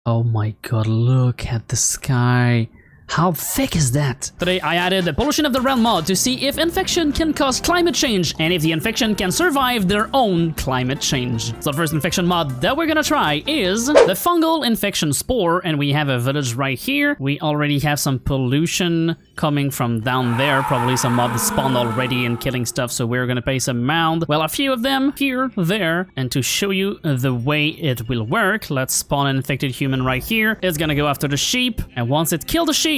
Oh my god, look at the sky. How thick is that? Today I added the Pollution of the Realm mod to see if infection can cause climate change and if the infection can survive their own climate change. So the first infection mod that we're gonna try is the fungal infection spore, and we have a village right here. We already have some pollution coming from down there, probably some mobs spawned already and killing stuff, so we're gonna place a mound. Well, a few of them here, there, and to show you the way it will work, let's spawn an infected human right here. It's gonna go after the sheep, and once it kills the sheep,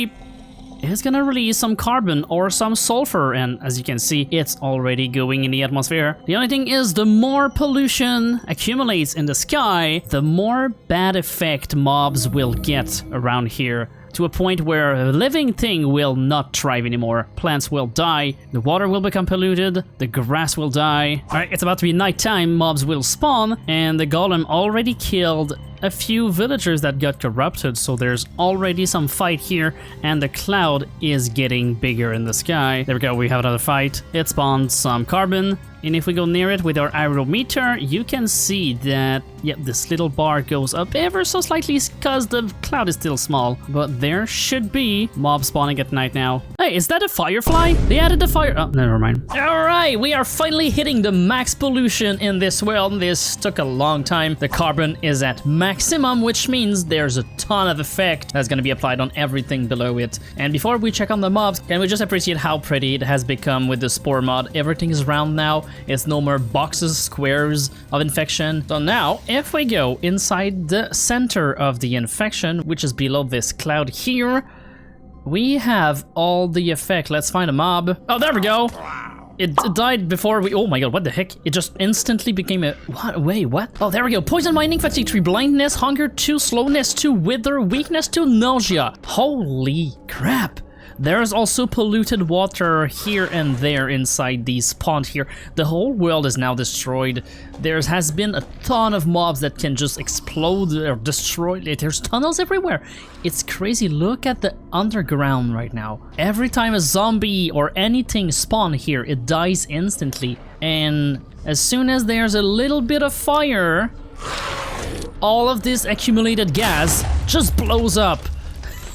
it's gonna release some carbon or some sulfur, and as you can see, it's already going in the atmosphere. The only thing is, the more pollution accumulates in the sky, the more bad effect mobs will get around here, to a point where a living thing will not thrive anymore. Plants will die, the water will become polluted, the grass will die. Alright, it's about to be nighttime, mobs will spawn, and the golem already killed a few villagers that got corrupted, so there's already some fight here, and the cloud is getting bigger in the sky. There we go, we have another fight. It spawned some carbon, and if we go near it with our aerometer, you can see that, yep, this little bar goes up ever so slightly because the cloud is still small. But there should be mobs spawning at night now. Hey, is that a firefly? They added the fire... Oh, never mind. Alright, we are finally hitting the max pollution in this world. This took a long time. The carbon is at maximum, which means there's a ton of effect that's gonna be applied on everything below it. And before we check on the mobs, can we just appreciate how pretty it has become with the spore mod? Everything is round now. It's no more boxes, squares of infection. So now, if we go inside the center of the infection, which is below this cloud here, we have all the effect. Let's find a mob. Oh, there we go. It died before we... Oh my god, what the heck? It just instantly became a... What? Wait, what? Oh, there we go. Poison, mining, fatigue 3, blindness, hunger 2, slowness 2, wither, weakness 2, nausea. Holy crap. There's also polluted water here and there inside these ponds here. The whole world is now destroyed. There has been a ton of mobs that can just explode or destroy. There's tunnels everywhere. It's crazy. Look at the underground right now. Every time a zombie or anything spawn here, it dies instantly. And as soon as there's a little bit of fire, all of this accumulated gas just blows up.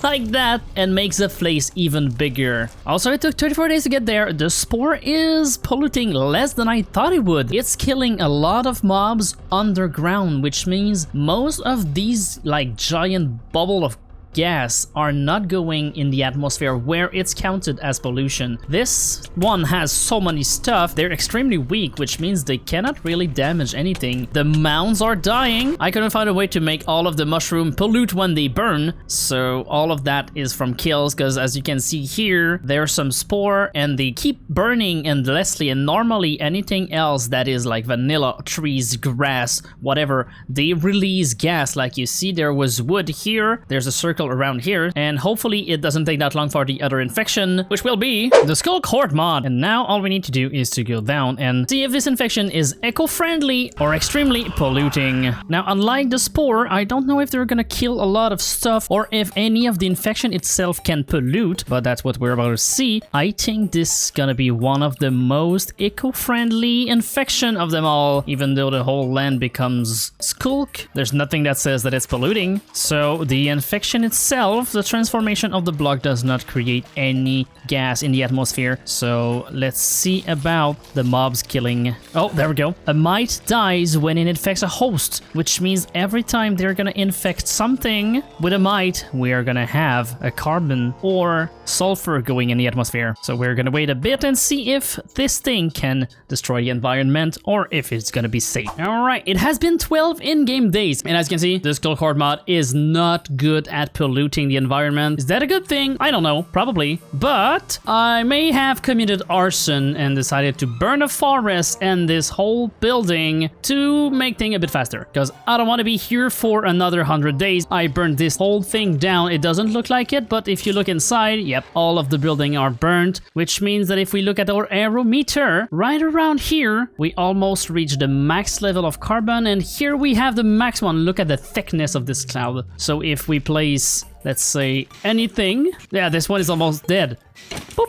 Like that, and makes the place even bigger. Also, it took 24 days to get there. The spore is polluting less than I thought it would. It's killing a lot of mobs underground, which means most of these like giant bubble of gas are not going in the atmosphere where it's counted as pollution. This one has so many stuff, they're extremely weak, which means they cannot really damage anything. The mounds are dying. I couldn't find a way to make all of the mushroom pollute when they burn, so all of that is from kills, because as you can see here, there's some spore and they keep burning endlessly, and normally anything else that is like vanilla, trees, grass, whatever, they release gas. Like you see, there was wood here, there's a circle around here, and hopefully it doesn't take that long for the other infection, which will be the sculk horde mod. And now all we need to do is to go down and see if this infection is eco-friendly or extremely polluting. Now, unlike the spore, I don't know if they're gonna kill a lot of stuff or if any of the infection itself can pollute, but that's what we're about to see. I think this is gonna be one of the most eco-friendly infection of them all. Even though the whole land becomes sculk, there's nothing that says that it's polluting. So the infection itself, the transformation of the block does not create any gas in the atmosphere. So let's see about the mobs killing. Oh, there we go. A mite dies when it infects a host, which means every time they're gonna infect something with a mite, we are gonna have a carbon or sulfur going in the atmosphere. So we're gonna wait a bit and see if this thing can destroy the environment or if it's gonna be safe. All right, it has been 12 in-game days, and as you can see, this sculk horde mod is not good at polluting the environment. Is that a good thing? I don't know, probably. But I may have committed arson and decided to burn a forest and this whole building to make things a bit faster, because I don't want to be here for another 100 days. I burned this whole thing down. It doesn't look like it, but if you look inside, yep, all of the building are burnt, which means that if we look at our aerometer, right around here, we almost reached the max level of carbon, and here we have the max one. Look at the thickness of this cloud. So if we place, let's say, anything, yeah, this one is almost dead. Boop.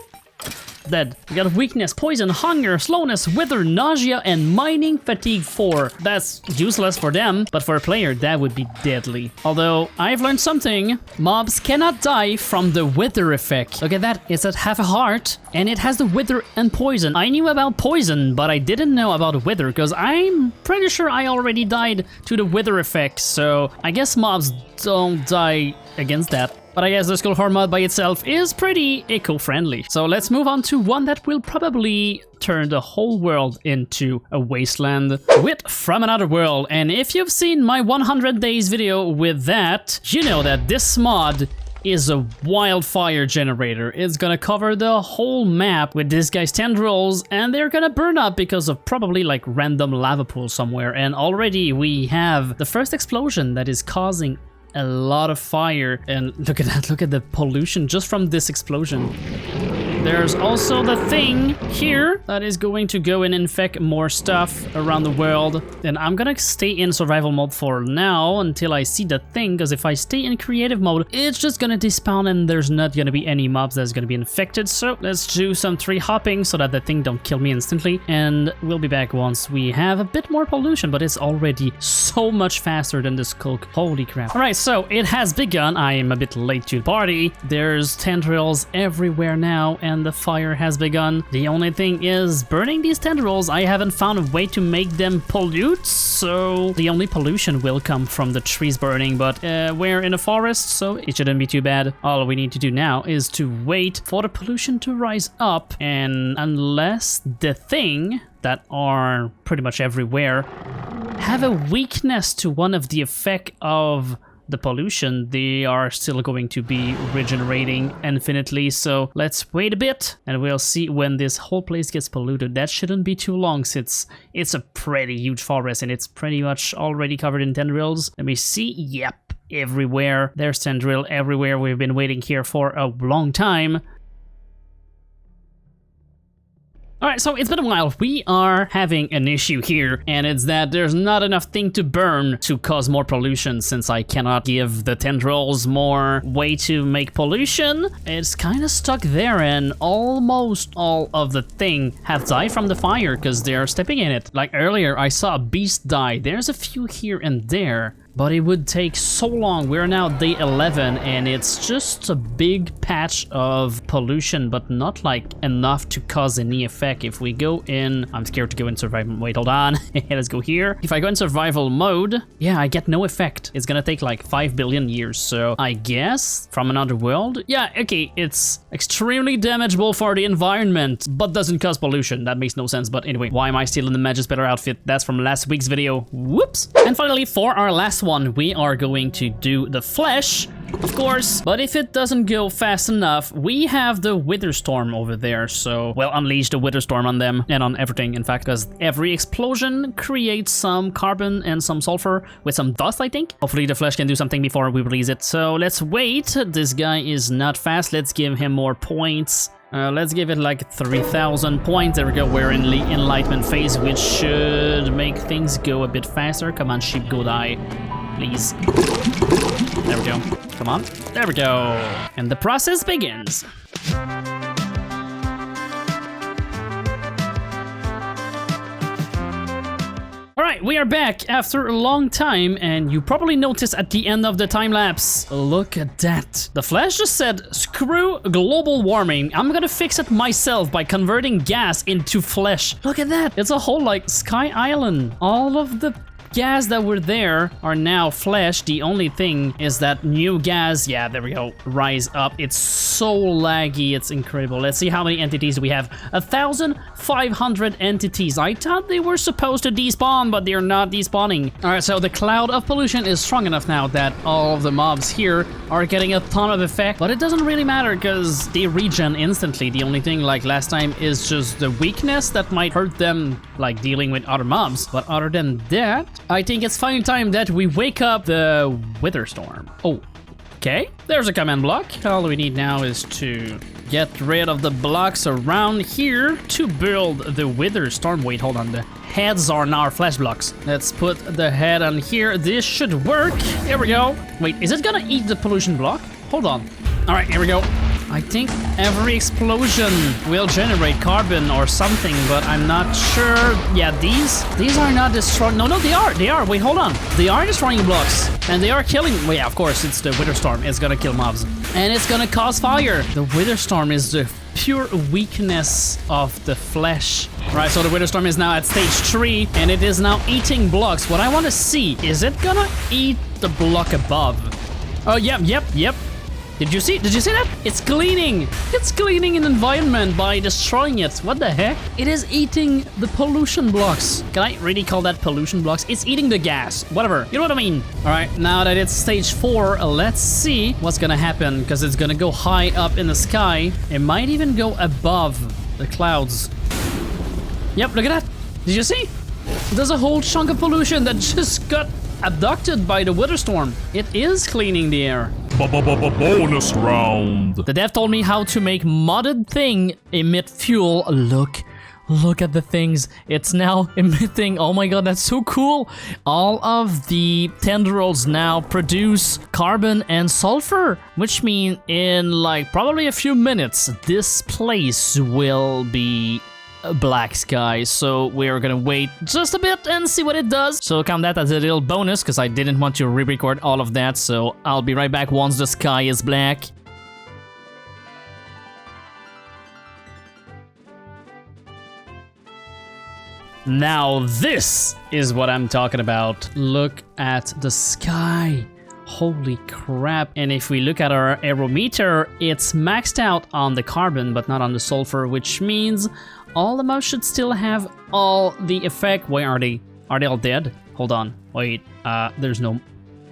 dead. We got weakness, poison, hunger, slowness, wither, nausea, and mining fatigue 4. That's useless for them, but for a player, that would be deadly. Although, I've learned something. Mobs cannot die from the wither effect. Look at that, it's at half a heart, and it has the wither and poison. I knew about poison, but I didn't know about wither, because I'm pretty sure I already died to the wither effect, so I guess mobs don't die against that. But I guess the Skull mod by itself is pretty eco-friendly. So let's move on to one that will probably turn the whole world into a wasteland with From Another World. And if you've seen my 100 days video with that, you know that this mod is a wildfire generator. It's gonna cover the whole map with this guy's tendrils, and they're gonna burn up because of probably like random lava pool somewhere. And already we have the first explosion that is causing a lot of fire. And look at that, look at the pollution just from this explosion. There's also the thing here that is going to go and infect more stuff around the world. And I'm gonna stay in survival mode for now until I see the thing, because if I stay in creative mode, it's just gonna despawn and there's not gonna be any mobs that's gonna be infected. So let's do some tree hopping so that the thing don't kill me instantly. And we'll be back once we have a bit more pollution, but it's already so much faster than the sculk. Holy crap. All right, so it has begun. I am a bit late to the party. There's tendrils everywhere now, and the fire has begun. The only thing is, burning these tendrils, I haven't found a way to make them pollute, so the only pollution will come from the trees burning, but we're in a forest, so it shouldn't be too bad. All we need to do now is to wait for the pollution to rise up, and unless the thing that are pretty much everywhere have a weakness to one of the effect of the pollution, they are still going to be regenerating infinitely. So let's wait a bit and we'll see when this whole place gets polluted. That shouldn't be too long since it's a pretty huge forest and it's pretty much already covered in tendrils. Let me see. Yep, everywhere. There's tendril everywhere. We've been waiting here for a long time. Alright, so it's been a while. We are having an issue here, and it's that there's not enough thing to burn to cause more pollution. Since I cannot give the tendrils more way to make pollution, it's kind of stuck there, and almost all of the thing have died from the fire because they're stepping in it. Like earlier, I saw a beast die. There's a few here and there, but it would take so long. We're now day 11 and it's just a big patch of pollution, but not like enough to cause any effect. If we go in, I'm scared to go in survival. Wait, hold on. Let's go here. If I go in survival mode, yeah, I get no effect. It's gonna take like 5 billion years. So I guess From Another World. Yeah, okay, it's extremely damageable for the environment, but doesn't cause pollution. That makes no sense. But anyway, why am I still in the Magus Better outfit? That's from last week's video. Whoops. And finally, for our last one, we are going to do the flesh, of course, but if it doesn't go fast enough, we have the Witherstorm over there, so we'll unleash the Witherstorm on them and on everything, in fact, because every explosion creates some carbon and some sulfur with some dust, I think. Hopefully the flesh can do something before we release it, so let's wait. This guy is not fast. Let's give him more points. Let's give it like 3,000 points. There we go. We're in the enlightenment phase, which should make things go a bit faster. Come on, sheep, go die, please. There we go. Come on. There we go. And the process begins. Alright, we are back after a long time, and you probably noticed at the end of the time-lapse. Look at that. The Flash just said, screw global warming. I'm gonna fix it myself by converting gas into flesh. Look at that. It's a whole, like, Sky Island. All of the gas that were there are now flesh. The only thing is that new gas, yeah, there we go, rise up. It's so laggy, it's incredible. Let's see how many entities we have. 1,500 entities. I thought they were supposed to despawn, but they're not despawning. All right, so the cloud of pollution is strong enough now that all of the mobs here are getting a ton of effect, but it doesn't really matter because they regen instantly. The only thing, like last time, is just the weakness that might hurt them, like dealing with other mobs. But other than that, I think it's finally time that we wake up the Witherstorm. Oh, okay. There's a command block. All we need now is to get rid of the blocks around here to build the Witherstorm. Wait, hold on. The heads are now flesh blocks. Let's put the head on here. This should work. Here we go. Wait, is it gonna eat the pollution block? Hold on. All right, here we go. I think every explosion will generate carbon or something, but I'm not sure. Yeah, these are not destroying. No, they are. Wait, hold on. They are destroying blocks, and they are killing. Well, yeah, of course, it's the Witherstorm. It's gonna kill mobs, and it's gonna cause fire. The Witherstorm is the pure weakness of the flesh. Right, so the Witherstorm is now at stage 3, and it is now eating blocks. What I want to see, is it gonna eat the block above? Oh, yep. Did you see that? It's cleaning an environment by destroying it. What the heck? It is eating the pollution blocks. Can I really call that pollution blocks? It's eating the gas, whatever. You know what I mean? All right, now that it's stage 4, let's see what's gonna happen, because it's gonna go high up in the sky. It might even go above the clouds. Yep, look at that. Did you see? There's a whole chunk of pollution that just got abducted by the Witherstorm. It is cleaning the air. Bonus round. The dev told me how to make modded thing emit fuel. Look at the things. It's now emitting. Oh my god, that's so cool. All of the tendrils now produce carbon and sulfur, which means in like probably a few minutes, this place will be black sky. So we're gonna wait just a bit and see what it does. So count that as a little bonus, because I didn't want to re-record all of that. So I'll be right back once the sky is black. Now this is what I'm talking about. Look at the sky. Holy crap. And if we look at our aerometer, it's maxed out on the carbon but not on the sulfur, which means all the mobs should still have all the effect. Where are they? Are they all dead? Hold on. Wait, there's no...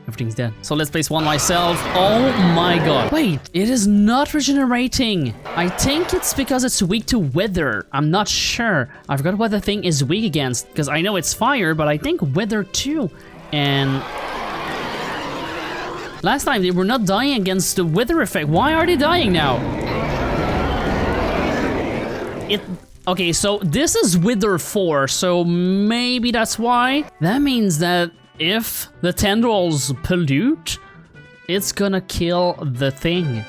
Everything's dead. So let's place one myself. Oh my god. Wait, it is not regenerating. I think it's because it's weak to weather. I'm not sure. I forgot what the thing is weak against, because I know it's fire, but I think weather too. And last time they were not dying against the weather effect. Why are they dying now? Okay, so this is Wither 4, so maybe that's why. That means that if the tendrils pollute, it's gonna kill the thing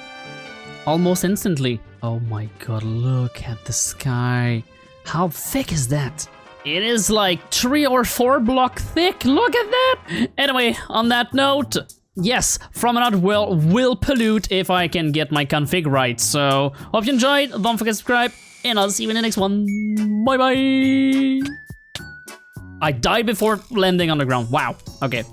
almost instantly. Oh my god, look at the sky. How thick is that? It is like 3 or 4 block thick. Look at that. Anyway, on that note, yes, From Another World will pollute if I can get my config right. So, hope you enjoyed. Don't forget to subscribe, and I'll see you in the next one. Bye bye. I died before landing on the ground. Wow. Okay.